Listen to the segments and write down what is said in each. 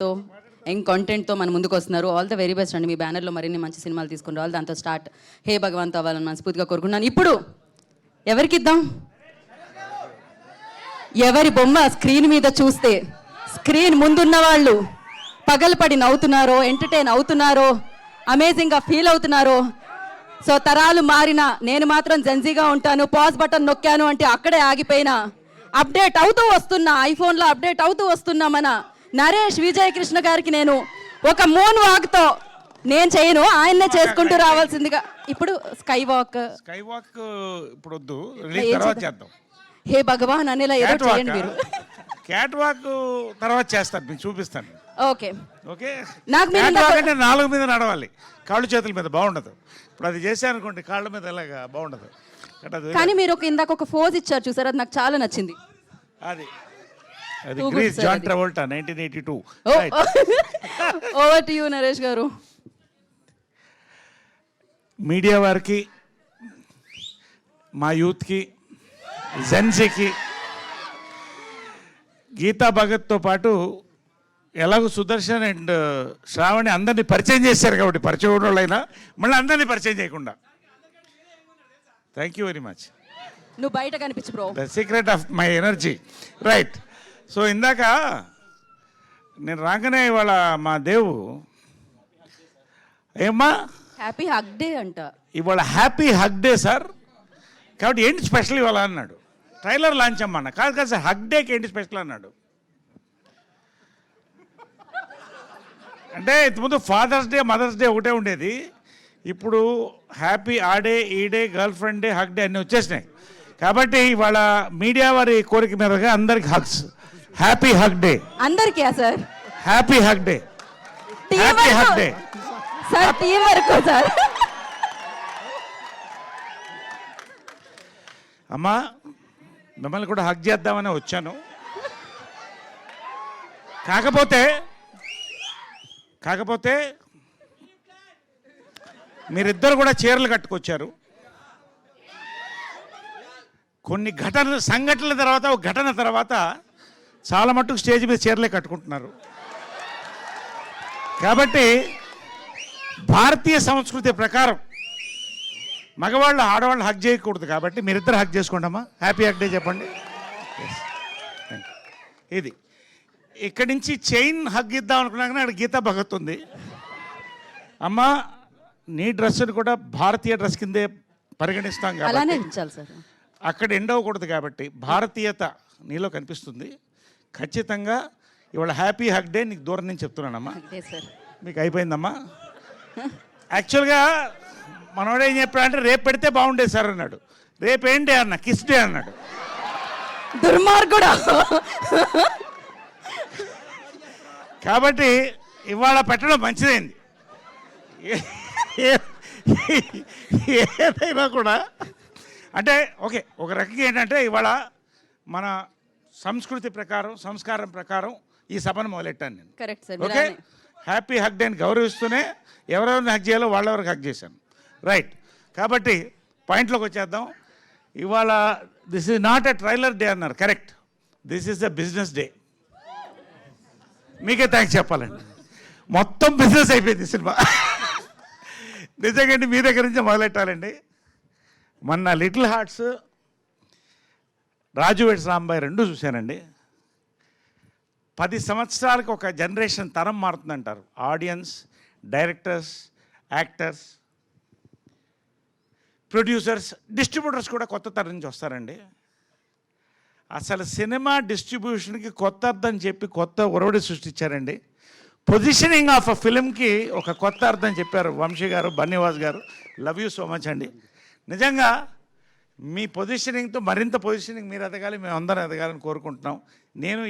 Young కాంటెంట్తో మన ముందుకు వస్తున్నారు. ఆల్ ద వెరీ బెస్ట్ అండి. మీ బ్యానర్లో మరిన్ని మంచి సినిమాలు తీసుకుని రావాలి. దాంతో స్టార్ట్ హే భగవంత్ అవ్వాలని మనస్ఫూర్తిగా కోరుకున్నాను. ఇప్పుడు ఎవరికి ఇద్దాం? ఎవరి బొమ్మ స్క్రీన్ మీద చూస్తే స్క్రీన్ ముందున్న వాళ్ళు పగలపడి నవ్వుతున్నారో, ఎంటర్టైన్ అవుతున్నారో, అమేజింగ్గా ఫీల్ అవుతున్నారో. సో తరాలు మారినా నేను మాత్రం జెన్జీగా ఉంటాను, పాజ్ బటన్ నొక్కాను అంటే అక్కడే ఆగిపోయినా, అప్డేట్ అవుతూ వస్తున్నా, ఐఫోన్లో అప్డేట్ అవుతూ వస్తున్నా మన నరేష్ విజయ్ కృష్ణ గారికి నేను ఒక మూన్ వాక్తో నేను చేయను, ఆయన్నే చేసుకుంటూ రావాల్సిందిగా. ఇప్పుడు స్కై వాక్ ఇప్పుడు వద్దు, రిలీజ్ తర్వాత చేద్దాం. హే భగవాన్ అనేలా ఏదో చేయండి మీరు. క్యాట్ వాక్ తర్వాత చేస్తాను, మీకు చూపిస్తాను. ఓకే ఓకే, నాకు మీరు అంటే 4 మీద నడవాలి, కాళ్ళు చేతుల మీద బాగుండదు. ఇప్పుడు అది చేశాను అనుకోండి, కాళ్ళ మీద ఎలాగా బాగుండదు. కానీ మీరు ఇందాక ఒక ఫోజ్ ఇచ్చారు చూసారు, అది నాకు చాలా నచ్చింది. అది Grease John Travolta 1982. Over to you Naresh గారు. మీడియా వారికి, మా యూత్కి, జెన్సీకి గీతా భగత్తో పాటు ఎలాగో సుదర్శన్ అండ్ శ్రావణి అందరినీ పరిచయం చేశారు కాబట్టి, పరిచయం వాళ్ళైనా మళ్ళీ అందరినీ పరిచయం చేయకుండా. Thank you very much. నువ్వు బయట కనిపించు bro, the secret of my energy. Right. So ఇందాక నేను రాగానే ఇవాళ మా దేవు ఏమ్మా హ్యాపీ హగ్ డే అంట. ఇవాళ హ్యాపీ హగ్ డే సార్, కాబట్టి ఏంటి స్పెషల్ ఇవాళ అన్నాడు. ట్రైలర్ లాంచ్ అమ్మన్నా, కాదు కాదు సార్ హగ్ డేకి ఏంటి స్పెషల్ అన్నాడు. అంటే ఇంతకుముందు ఫాదర్స్ డే, మదర్స్ డే ఒకటే ఉండేది. ఇప్పుడు హ్యాపీ ఆ డే, ఈ day, girl friend day, hug day అన్నీ వచ్చేసినాయి. కాబట్టి ఇవాళ మీడియా వారి కోరిక మీదగా అందరికి హగ్స్. హ్యాపీ హగ్ డే అందరికీ sir, happy hug day, happy hug day sir. Team వరకు సార్. అమ్మా మిమ్మల్ని కూడా హగ్ చేద్దామని వచ్చాను. కాకపోతే మీరిద్దరు కూడా చీరలు కట్టుకొచ్చారు. కొన్ని సంఘటనల తర్వాత, ఒక ఘటన తర్వాత చాలా మట్టుకు స్టేజ్ మీద చీరలే కట్టుకుంటున్నారు. కాబట్టి భారతీయ సంస్కృతి ప్రకారం మగవాళ్ళు ఆడవాళ్ళు హగ్ చేయకూడదు. కాబట్టి మీరిద్దరు హగ్ చేసుకోండమ్మా. హ్యాపీ హగ్ డే చెప్పండి. ఇది ఇక్కడి నుంచి చైన్ హగ్ ఇద్దాం అనుకున్నాక అక్కడ గీతా భగత్ ఉంది. అమ్మ నీ డ్రెస్సును కూడా భారతీయ డ్రెస్ కిందే పరిగణిస్తాం కాబట్టి అక్కడ ఎండ్ అవ్వకూడదు. కాబట్టి భారతీయత నీలో కనిపిస్తుంది. ఖచ్చితంగా ఇవాళ హ్యాపీ హగ్ డే నీకు దూరం నుంచి చెప్తున్నానమ్మా. మీకు అయిపోయిందమ్మా. యాక్చువల్గా మనోడు ఏం చెప్పాడంటే రేపు పెడితే బాగుండేది సార్ అన్నాడు. రేపు ఏంటి అన్న, కిస్ డే అన్నాడు. దుర్మార్గుడా. కాబట్టి ఇవాళ పెట్టడం మంచిదైంది. ఏదైనా కూడా అంటే ఓకే, ఒక రకంగా ఏంటంటే ఇవాళ మన సంస్కృతి ప్రకారం, సంస్కారం ప్రకారం ఈ సభను మొదలెట్టాను నేను. ఓకే, హ్యాపీ హగ్ డేని గౌరవిస్తూనే ఎవరెవరిని హగ్ చేయాలో వాళ్ళెవరికి హగ్ చేశాను. రైట్. కాబట్టి పాయింట్లోకి వచ్చేద్దాం. ఇవాళ this is not a trailer day అన్నారు, correct. This is the business day. మీకే థ్యాంక్స్ చెప్పాలండి. మొత్తం బిజినెస్ అయిపోయింది సినిమా. నిజంగా మీ దగ్గర నుంచి మొదలెట్టాలండి. మొన్న little hearts, Raju weds Rambai 2 చూశానండి. 10 సంవత్సరాలకు ఒక జనరేషన్ తరం మారుతుందంటారు. Audience, directors, actors, producers, distributors కూడా కొత్త తరం నుంచి వస్తారండి. అసలు సినిమా డిస్ట్రిబ్యూషన్కి కొత్త అర్థం చెప్పి కొత్త ఒరవడి సృష్టించారండి. పొజిషనింగ్ ఆఫ్ అ ఫిలింకి ఒక కొత్త అర్థం చెప్పారు వంశీ గారు, బన్నీవాస్ గారు. లవ్ యూ సో మచ్ అండి. నిజంగా మీ పొజిషనింగ్తో మరింత పొజిషనింగ్ మీరు ఎదగాలి, మేము అందరం ఎదగాలని కోరుకుంటున్నాం. నేను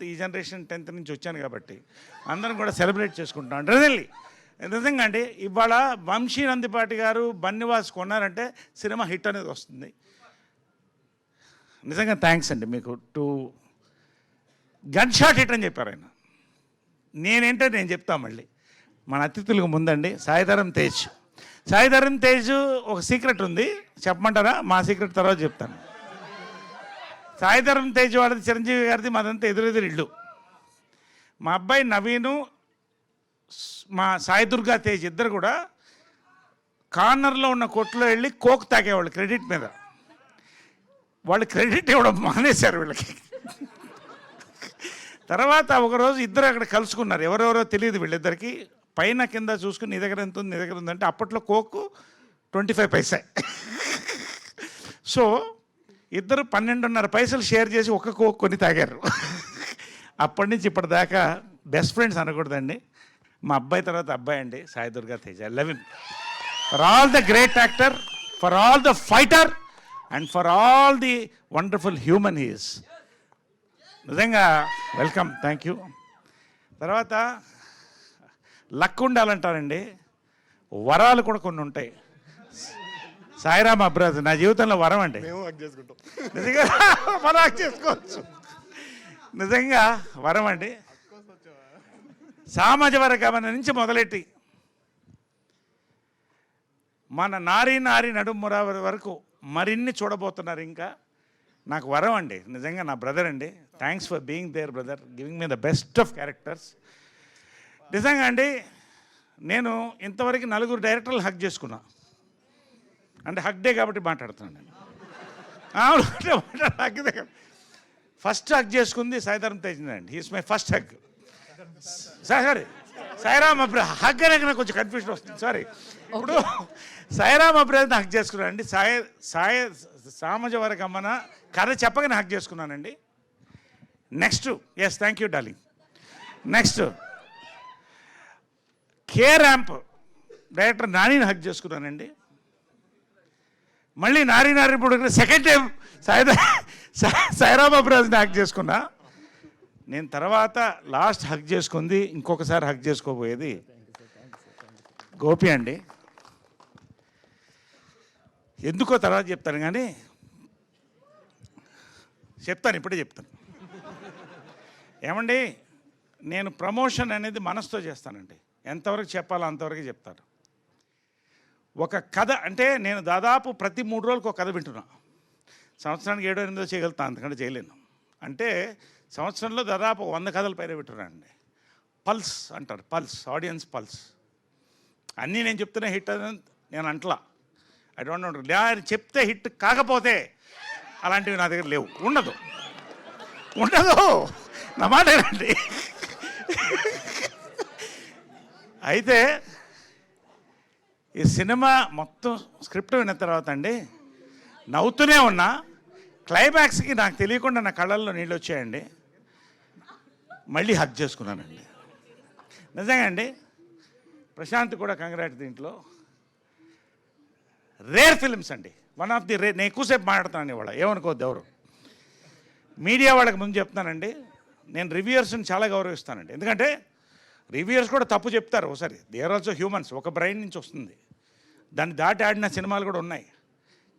ఈ జనరేషన్ 10th నుంచి వచ్చాను కాబట్టి అందరం కూడా సెలబ్రేట్ చేసుకుంటున్నాం. నిజంగా అండి ఇవాళ వంశీ నందిపాటి గారు, బన్నీవాస్ కొన్నారంటే సినిమా హిట్ అనేది వస్తుంది. నిజంగా థ్యాంక్స్ అండి మీకు. గన్ షాట్ హిట్ అని చెప్పారు ఆయన. నేను చెప్తా మళ్ళీ. మన అతిథులకు ముందండి సాయిధరం తేజ్ ఒక సీక్రెట్ ఉంది, చెప్పమంటారా? మా సీక్రెట్ తర్వాత చెప్తాను. సాయిధరం తేజ్ వాడిది చిరంజీవి గారిది, మాదంతా ఎదురెదురు ఇల్లు. మా అబ్బాయి నవీను, మా సాయి దుర్గా తేజ్ ఇద్దరు కూడా కార్నర్లో ఉన్న కొట్లో వెళ్ళి కోక్ తాగేవాళ్ళు క్రెడిట్ మీద. వాళ్ళు క్రెడిట్ ఇవ్వడం మానేశారు వీళ్ళకి. తర్వాత ఒకరోజు ఇద్దరు అక్కడ కలుసుకున్నారు, ఎవరెవరో తెలియదు వీళ్ళిద్దరికి. పైన కింద చూసుకుని నీ దగ్గర ఎంత ఉంది, నీ దగ్గర ఉందంటే అప్పట్లో కోకు 25 పైసా. సో ఇద్దరు 12.5 పైసలు షేర్ చేసి ఒక కోక్ కొని తాగారు. అప్పటి నుంచి ఇప్పటిదాకా బెస్ట్ ఫ్రెండ్స్ అనకూడదండి. మా అబ్బాయి తర్వాత అబ్బాయి అండి Sai Durga Tej. I love him for all the great actor, for all the fighter and for all the wonderful human he is. నిజంగా వెల్కమ్, థ్యాంక్ యూ. తర్వాత లక్ ఉండాలంటారండి, వరాలు కూడా కొన్ని ఉంటాయి. సాయిరామ్ అబ్రాజ్ నా జీవితంలో వరం అండి. నిజంగా మనం హక్ చేసుకోవచ్చు, నిజంగా వరం అండి. సామాజిక గమనం నుంచి మొదలెట్టి మన నారీ నడుముర వరకు మరిన్ని చూడబోతున్నారు. ఇంకా నాకు వరం అండి, నిజంగా నా బ్రదర్ అండి. Thanks for being there brother, giving me the best of characters. నిజంగా అండి, నేను ఇంతవరకు 4 డైరెక్టర్లు హక్ చేసుకున్నా. అంటే హక్ డే కాబట్టి మాట్లాడుతున్నాను నేను. హక్ డే ఫస్ట్ హక్ చేసుకుంది సాయిధరం తేజ్ అండి. He's my first hug. Sorry Sairam Abraj hug అనేది నాకు కొంచెం కన్ఫ్యూజన్ వస్తుంది, సారీ. ఇప్పుడు సాయిరామ్ అబ్రాజ్ హక్ చేసుకున్నాను అండి. సామాజిక వర్గమ్మన కథ చెప్పగానే హక్ చేసుకున్నానండి. Next, yes thank you darling. Next K ramp director నానిని హక్ చేసుకున్నానండి. మళ్ళీ నారీ ఇప్పుడు సెకండ్ టైం సాయిరామ్ అబ్రాజ్ని హక్ చేసుకున్నా నేను. తర్వాత లాస్ట్ హక్ చేసుకుంది, ఇంకొకసారి హక్ చేసుకోబోయేది గోపి అండి. ఎందుకో తర్వాత చెప్తాను, కానీ ఇప్పుడే చెప్తాను. ఏమండి, నేను ప్రమోషన్ అనేది మనసుతో చేస్తానండి. ఎంతవరకు చెప్పాలో అంతవరకు చెప్తాను. ఒక కథ అంటే నేను దాదాపు ప్రతి 3 రోజులకు ఒక కథ వింటున్నా. సంవత్సరానికి 7-8 చేయగలుగుతాను, అంతకంటే చేయలేను. అంటే సంవత్సరంలో దాదాపు 100 కథల పైన వింటున్నానండి. పల్స్ అంటారు, పల్స్, ఆడియన్స్ పల్స్. అన్నీ నేను చెప్తున్నా హిట్ అని నేను అంటలా. ఐ డోంట్ నో, నేను చెప్తే హిట్ కాకపోతే అలాంటివి నా దగ్గర లేవు, ఉండదు నా మాట ఏంటండి. అయితే ఈ సినిమా మొత్తం స్క్రిప్ట్ విన్న తర్వాత అండి నవ్వుతూనే ఉన్నా. క్లైమాక్స్కి నాకు తెలియకుండా నా కళ్ళల్లో నీళ్ళు వచ్చాయండి. మళ్ళీ హక్ చేసుకున్నానండి. నిజంగా అండి, ప్రశాంత్ కూడా కంగ్రాట్. దీంట్లో రేర్ ఫిల్మ్స్ అండి, వన్ ఆఫ్ ది రేర్. నేను ఎక్కువసేపు మాట్లాడుతాను ఇవాళ, ఏమనుకోవద్దు ఎవరు. మీడియా వాళ్ళకి ముందు చెప్తానండి, నేను రివ్యూయర్స్ని చాలా గౌరవిస్తానండి. ఎందుకంటే రివ్యూయర్స్ కూడా తప్పు చెప్తారు ఒకసారి. దే ఆర్ ఆల్సో హ్యూమన్స్, ఒక బ్రెయిన్ నుంచి వస్తుంది. దాన్ని దాటి ఆడిన సినిమాలు కూడా ఉన్నాయి.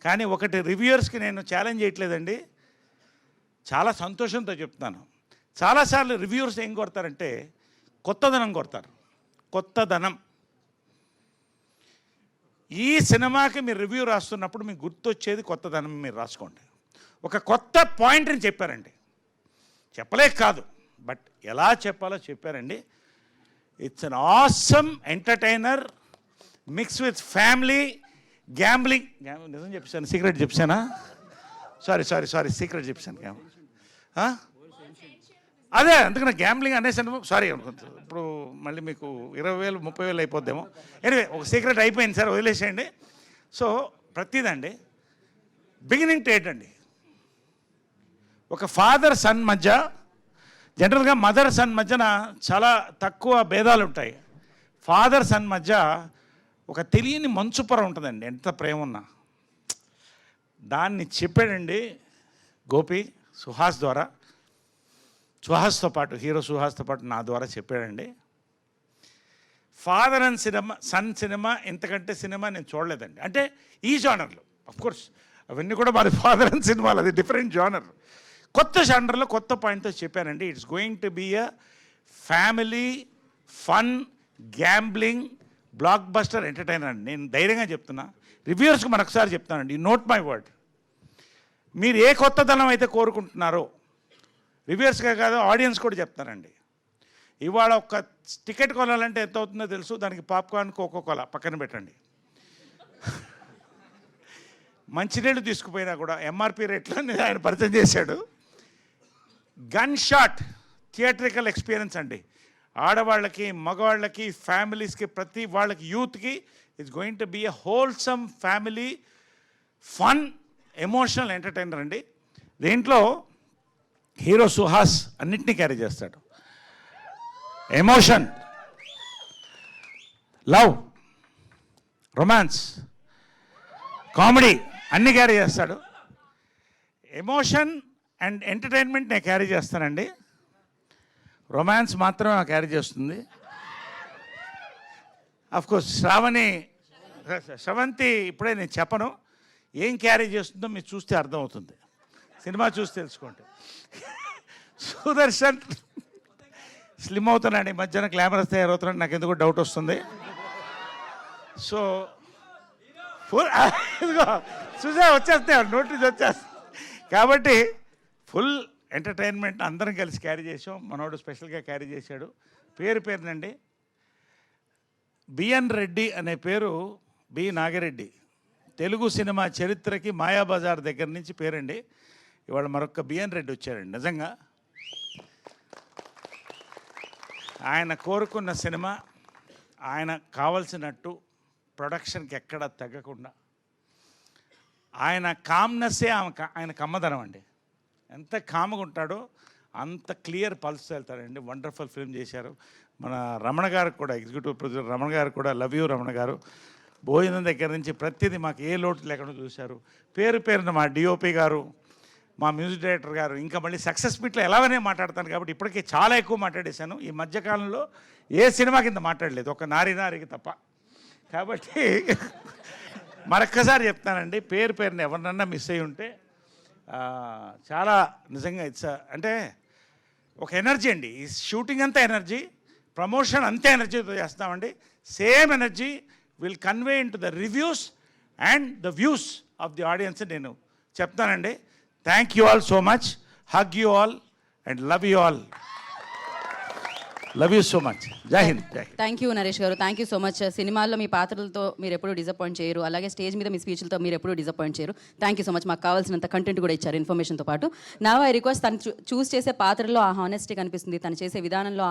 కానీ ఒకటి రివ్యూయర్స్కి నేను ఛాలెంజ్ చేయట్లేదండి, చాలా సంతోషంతో చెప్తున్నాను. చాలాసార్లు రివ్యూయర్స్ ఏం కొడతారంటే కొత్తదనం కొడతారు. కొత్తదనం. ఈ సినిమాకి మీరు రివ్యూ రాస్తున్నప్పుడు మీకు గుర్తొచ్చేది కొత్తదనం. మీరు రాసుకోండి. ఒక కొత్త పాయింట్ని చెప్పారండి, చెప్పలేక కాదు, బట్ ఎలా చెప్పాలో చెప్పారండి. It's an awesome entertainer mix with family gambling. నిజం చెప్పాను, సీక్రెట్ చెప్పానా? సారీ సీక్రెట్ చెప్పాను. అదే అందుకని గ్యాంబ్లింగ్ అనేసాను, సారీ అనుకుంటాను. ఇప్పుడు మళ్ళీ మీకు 20,000 30,000 అయిపోద్దేమో. ఎనివే, ఒక సీక్రెట్ అయిపోయింది సార్, వదిలేసేయండి. సో ప్రతిదండి బిగినింగ్ టు ఎండ్ అండి. ఒక ఫాదర్ సన్ మధ్య, జనరల్గా మదర్ సన్ మధ్యన చాలా తక్కువ భేదాలు ఉంటాయి. ఫాదర్ సన్ మధ్య ఒక తెలియని మంచుపొర ఉంటుందండి, ఎంత ప్రేమ ఉన్నా. దాన్ని చెప్పాడండి గోపి సుహాస్ ద్వారా. సుహాస్తో పాటు, హీరో సుహాస్తో పాటు నా ద్వారా చెప్పాడండి. Father and cinema, son cinema, ఇంతకంటే సినిమా నేను చూడలేదండి. అంటే ఈ జానర్లో అఫ్కోర్స్ అవన్నీ కూడా మరి ఫాదర్ అండ్ సినిమాలు, అది డిఫరెంట్ జానర్. కొత్త జానర్లో కొత్త పాయింట్తో చెప్పానండి. It's going to be a family fun gambling blockbuster entertainer అండి. నేను ధైర్యంగా చెప్తున్నా, రివ్యూయర్స్కి మరొకసారి చెప్తానండి, నోట్ మై వర్డ్. మీరు ఏ కొత్తదనం అయితే కోరుకుంటున్నారో, రివ్యూయర్స్గా కాదు ఆడియన్స్ కూడా చెప్తానండి, ఇవాళ ఒక టికెట్ కొనాలంటే ఎంత అవుతుందో తెలుసు, దానికి పాప్కార్న్ కోకోకోలా పక్కన పెట్టండి. మంచినీళ్ళు తీసుకుపోయినా కూడా ఎంఆర్పి రేట్లో ఆయన పరిచయం చేశాడు. గన్ షాట్ థియేట్రికల్ ఎక్స్పీరియన్స్ అండి, ఆడవాళ్ళకి మగవాళ్ళకి ఫ్యామిలీస్కి ప్రతి వాళ్ళకి యూత్కి it's going to be a wholesome family fun emotional entertainer అండి. దీంట్లో హీరో సుహాస్ అన్నింటినీ క్యారీ చేస్తాడు. ఎమోషన్, లవ్, రొమాన్స్, కామెడీ అన్నీ క్యారీ చేస్తాడు. ఎమోషన్ అండ్ ఎంటర్టైన్మెంట్ నేను క్యారీ చేస్తానండి, రొమాన్స్ మాత్రం క్యారీ చేస్తుంది. అఫ్కోర్స్ శ్రవంతి ఇప్పుడే నేను చెప్పను, ఏం క్యారీ చేస్తుందో మీరు చూస్తే అర్థమవుతుంది, సినిమా చూసి తెలుసుకోండి. సుదర్శన్ స్లిమ్ అవుతున్నాడు, ఈ మధ్యన గ్లామరస్ తయారవుతున్నాడు, నాకు ఎందుకు డౌట్ వస్తుంది. సో చూసా వచ్చేస్తాయి నోటీస్ వచ్చేస్తాయి. కాబట్టి ఫుల్ ఎంటర్టైన్మెంట్ అందరం కలిసి క్యారీ చేసాం. మనోడు స్పెషల్గా క్యారీ చేశాడు. పేరునండి, బిఎన్ రెడ్డి అనే పేరు బి నాగిరెడ్డి, తెలుగు సినిమా చరిత్రకి మాయాబజార్ దగ్గర నుంచి పేరండి. ఇవాళ మరొక బిఎన్ రెడ్డి వచ్చారండి. నిజంగా ఆయన కోరుకున్న సినిమా ఆయన కావలసినట్టు ప్రొడక్షన్కి ఎక్కడ తగ్గకుండా, ఆయన కామ్నెస్సే ఆయన కమ్మదనం అండి. ఎంత కామ్గా ఉంటాడో అంత క్లియర్ పల్స్ వెళ్తాడండి. వండర్ఫుల్ ఫిల్మ్ చేశారు. మన రమణ గారికి కూడా, ఎగ్జిక్యూటివ్ ప్రొడ్యూసర్ రమణ గారు కూడా, లవ్ యూ రమణ గారు. భోజనం దగ్గర నుంచి ప్రతిదీ మాకు ఏ లోటు లేకుండా చూశారు. పేరున మా డిఓపి గారు, మా మ్యూజిక్ డైరెక్టర్ గారు, ఇంకా మళ్ళీ సక్సెస్ మీట్లో ఎలాగనే మాట్లాడతాను కాబట్టి ఇప్పటికే చాలా ఎక్కువ మాట్లాడేశాను. ఈ మధ్యకాలంలో ఏ సినిమా కింద మాట్లాడలేదు, ఒక నారికి తప్ప. కాబట్టి మరొక్కసారి చెప్తానండి, పేరున ఎవరినన్నా మిస్ అయ్యి ఉంటే చాలా నిజంగా అంటే ఒక ఎనర్జీ అండి. ఈ షూటింగ్ అంతా ఎనర్జీ, ప్రమోషన్ అంతే ఎనర్జీతో చేస్తామండి. Same energy will convey in to the reviews and the views of the audience నేను చెప్తానండి. Thank you all so much, hug you all and love you all, love you so much. జై Hind. Thank you Naresh గారు, thank you so much. సినిమాల్లో మీ పాత్రలతో మీరు ఎప్పుడూ disappoint చేయరు, అలాగే స్టేజ్ మీద మీ స్పీచ్లతో మీరు ఎప్పుడూ డిసప్పాయింట్ చేయరు. Thank you so much. మాకు కావాల్సినంత కంటెంట్ కూడా ఇచ్చారు ఇన్ఫర్మేషన్తో పాటు. నా ఐ రిక్వెస్ట్, తను చూస్ చేసే పాత్రలో ఆ హానెస్టీ కనిపిస్తుంది, తను చేసే విధానంలో